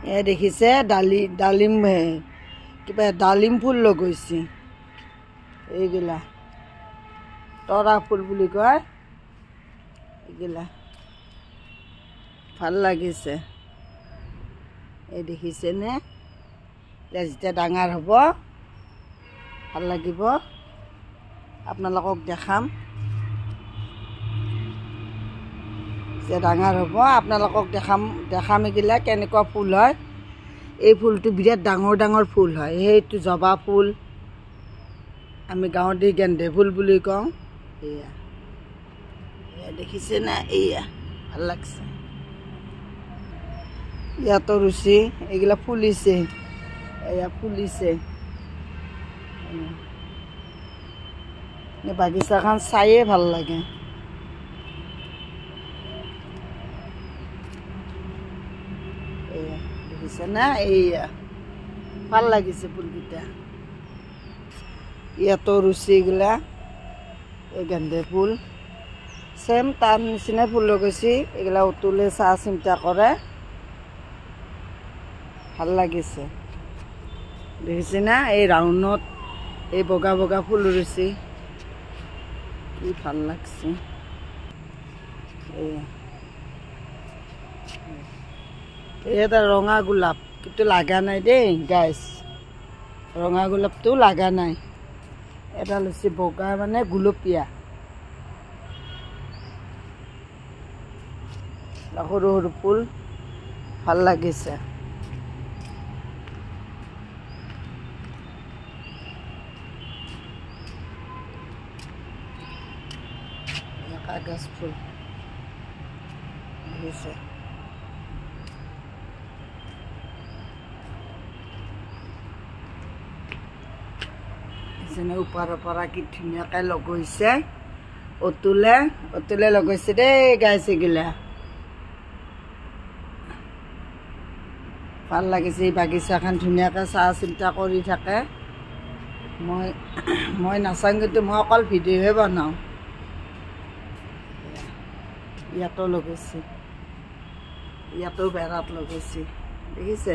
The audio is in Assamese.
এ দেখিছে ডালিম কিবা ডালিম ফুল লগাইছে এইগিলা তৰা ফুল বুলি কয় এইগিলা ভাল লাগিছে এই দেখিছেনে যেতিয়া ডাঙৰ হ'ব ভাল লাগিব আপোনালোকক দেখাম যে ডাঙৰ হ'ব আপোনালোকক দেখাম এগিলা কেনেকুৱা ফুল হয় এই ফুলটো বিৰাট ডাঙৰ ফুল হয় সেইটো জবা ফুল আমি গাঁৱত দি গেন্দে ফুল বুলি কওঁ এয়া দেখিছে না এয়া ভাল লাগছে ইয়াতো ৰুচি এইগিলা ফুলিছে এয়া ফুলিছে বাগিচাখন চায়ে ভাল লাগে এয়া দেখিছে না এয়া ভাল লাগিছে ফুলকেইটা ইয়াতো ৰুচি এইগিলা এই গেন্দে ফুল সেম তাৰ নিচিনা ফুল লগাইছে এইগিলা উতুলে চাহ চিন্তা কৰে ভাল লাগিছে দেখিছে না এই ৰাউণ্ডত এই বগা বগা ফুল ৰুচি কি ভাল লাগছে এটা ৰঙা গোলাপ কিন্তু লাগা নাই দেই গাইছ ৰঙা গোলাপটো লাগা নাই এটা লৈছে বগা মানে গুলপীয়া সৰু সৰু ফুল ভাল লাগিছে কাগজ ফুল দেখিছে ওপৰৰ পৰা কি ধুনীয়াকৈ লগাইছে অতুলে লগাইছে দেই গাইছে গিলা ভাল লাগিছে এই বাগিচাখন ধুনীয়াকৈ চাহ চিন্তা কৰি থাকে মই নাচাওঁ কিন্তু মই অকল ভিডিঅ'হে বনাওঁ ইয়াতো লগাইছে ইয়াতো বেৰাত লগাইছে দেখিছে